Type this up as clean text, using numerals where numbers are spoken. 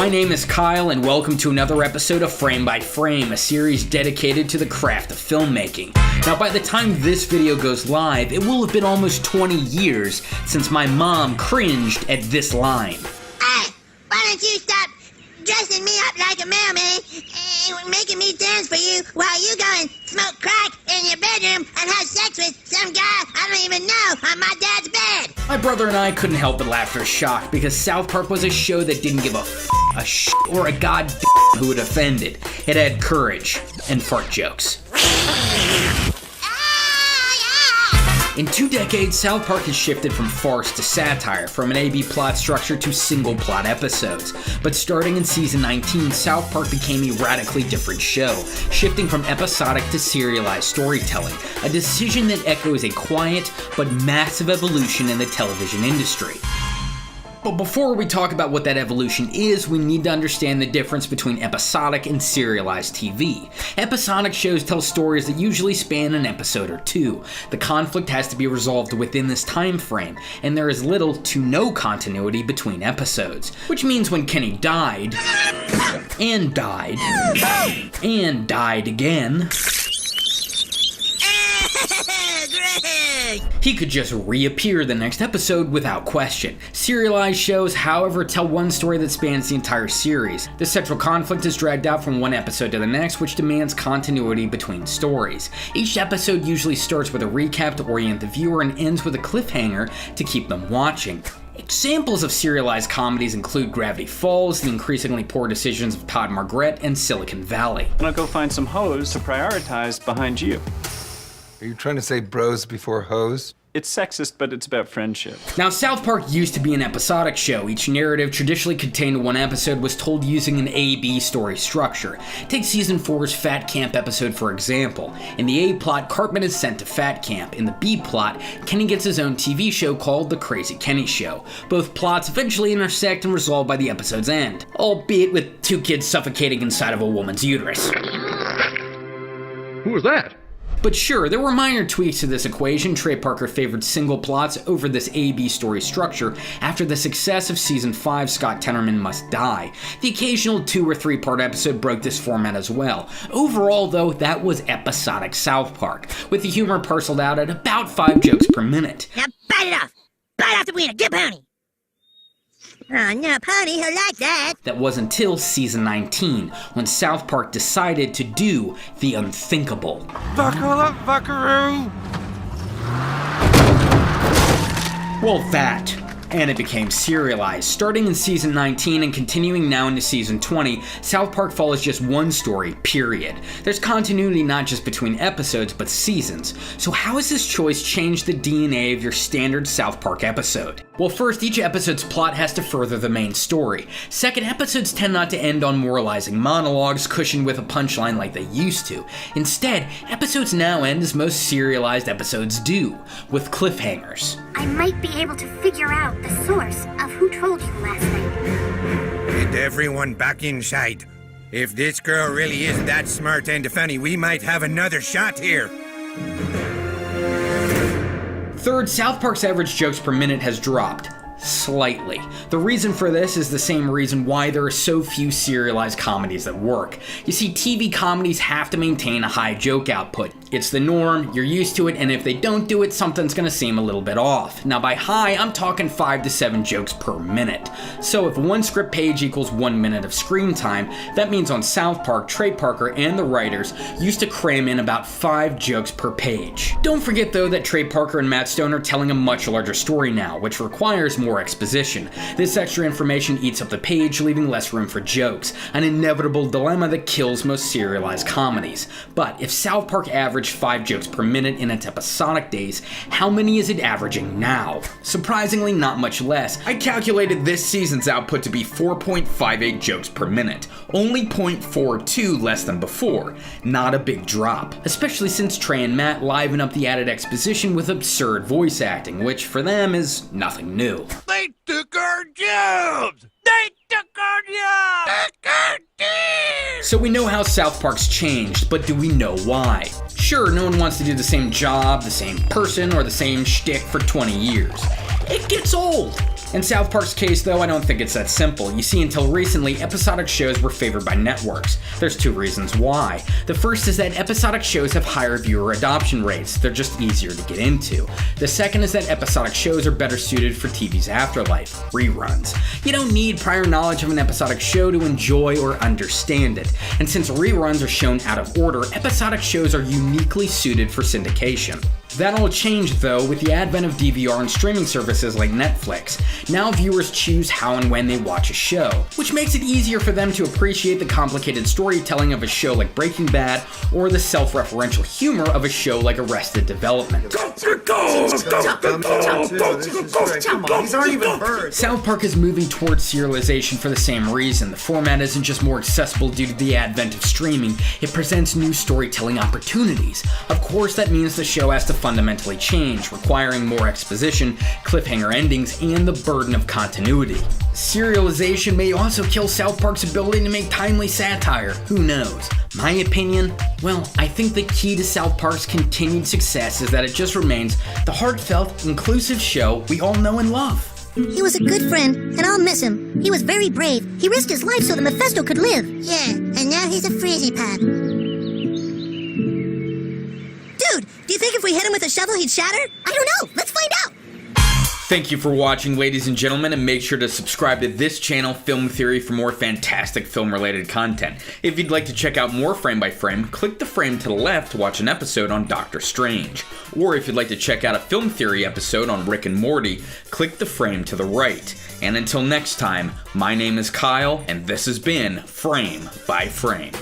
My name is Kyle, and welcome to another episode of Frame by Frame, a series dedicated to the craft of filmmaking. Now, by the time this video goes live, it will have been almost 20 years since my mom cringed at this line. Hey, why don't you stop dressing me up like a mailman and making me dance for you while you go and smoke crack in your bedroom and have sex with some guy I don't even know on my dad's bed? My brother and I couldn't help but laugh or shock because South Park was a show that didn't give a shit or a goddamn who it offended. It had courage and fart jokes. In 2 decades, South Park has shifted from farce to satire, from an A-B plot structure to single plot episodes. But starting in season 19, South Park became a radically different show, shifting from episodic to serialized storytelling, a decision that echoes a quiet but massive evolution in the television industry. But before we talk about what that evolution is, we need to understand the difference between episodic and serialized TV. Episodic shows tell stories that usually span an episode or two. The conflict has to be resolved within this time frame, and there is little to no continuity between episodes. Which means when Kenny died, and died, and died again, he could just reappear the next episode without question. Serialized shows, however, tell one story that spans the entire series. The central conflict is dragged out from one episode to the next, which demands continuity between stories. Each episode usually starts with a recap to orient the viewer and ends with a cliffhanger to keep them watching. Examples of serialized comedies include Gravity Falls, The Increasingly Poor Decisions of Todd Margaret, and Silicon Valley. I'm gonna go find some hoes to prioritize behind you. Are you trying to say bros before hoes? It's sexist, but it's about friendship. Now, South Park used to be an episodic show. Each narrative, traditionally contained in one episode, was told using an A-B story structure. Take season 4's Fat Camp episode for example. In the A plot, Cartman is sent to Fat Camp. In the B plot, Kenny gets his own TV show called The Crazy Kenny Show. Both plots eventually intersect and resolve by the episode's end, albeit with 2 kids suffocating inside of a woman's uterus. Who was that? But sure, there were minor tweaks to this equation. Trey Parker favored single plots over this A-B story structure after the success of season 5 Scott Tenorman Must Die. The occasional 2 or 3 part episode broke this format as well. Overall though, that was episodic South Park, with the humor parceled out at about 5 jokes per minute. Now bite it off! Bite off the wiener! Get Pony! Oh no, Pony, he'll like that! That was until season 19, when South Park decided to do the unthinkable. Buckle up, buckaroo! Well, that. And it became serialized. Starting in season 19 and continuing now into season 20, South Park follows just one story, period. There's continuity not just between episodes, but seasons. So how has this choice changed the DNA of your standard South Park episode? Well, first, each episode's plot has to further the main story. Second, episodes tend not to end on moralizing monologues cushioned with a punchline like they used to. Instead, episodes now end as most serialized episodes do, with cliffhangers. I might be able to figure out the source of who told you last night. Get everyone back inside. If this girl really is that smart and funny, we might have another shot here. Third, South Park's average jokes per minute has dropped. Slightly. The reason for this is the same reason why there are so few serialized comedies that work. You see, TV comedies have to maintain a high joke output. It's the norm, you're used to it, and if they don't do it, something's gonna seem a little bit off. Now by high, I'm talking 5 to 7 jokes per minute. So if one script page equals 1 minute of screen time, that means on South Park, Trey Parker and the writers used to cram in about 5 jokes per page. Don't forget though that Trey Parker and Matt Stone are telling a much larger story now, which requires more exposition. This extra information eats up the page, leaving less room for jokes, an inevitable dilemma that kills most serialized comedies. But if South Park averaged 5 jokes per minute in its episodic days, how many is it averaging now? Surprisingly, not much less. I calculated this season's output to be 4.58 jokes per minute, only 0.42 less than before. Not a big drop, especially since Trey and Matt liven up the added exposition with absurd voice acting, which for them is nothing new. They took our jobs! They took our jobs! So we know how South Park's changed, but do we know why? Sure, no one wants to do the same job, the same person, or the same shtick for 20 years. It gets old. In South Park's case, though, I don't think it's that simple. You see, until recently, episodic shows were favored by networks. There's two reasons why. The first is that episodic shows have higher viewer adoption rates. They're just easier to get into. The second is that episodic shows are better suited for TV's afterlife, reruns. You don't need prior knowledge of an episodic show to enjoy or understand it. And since reruns are shown out of order, episodic shows are uniquely suited for syndication. That'll change, though, with the advent of DVR and streaming services like Netflix. Now viewers choose how and when they watch a show, which makes it easier for them to appreciate the complicated storytelling of a show like Breaking Bad or the self-referential humor of a show like Arrested Development. These aren't even birds. South Park is moving towards serialization for the same reason. The format isn't just more accessible due to the advent of streaming, it presents new storytelling opportunities. Of course, that means the show has to fundamentally change, requiring more exposition, cliffhanger endings, and the burden of continuity. Serialization may also kill South Park's ability to make timely satire. Who knows? My opinion? Well, I think the key to South Park's continued success is that it just remains the heartfelt, inclusive show we all know and love. He was a good friend, and I'll miss him. He was very brave. He risked his life so that Mephisto could live. Yeah, and now he's a frizzy pop. Dude, do you think if we hit him with a shovel he'd shatter? I don't know. Let's find out. Thank you for watching, ladies and gentlemen, and make sure to subscribe to this channel, Film Theory, for more fantastic film-related content. If you'd like to check out more Frame by Frame, click the frame to the left to watch an episode on Doctor Strange. Or if you'd like to check out a Film Theory episode on Rick and Morty, click the frame to the right. And until next time, my name is Kyle, and this has been Frame by Frame.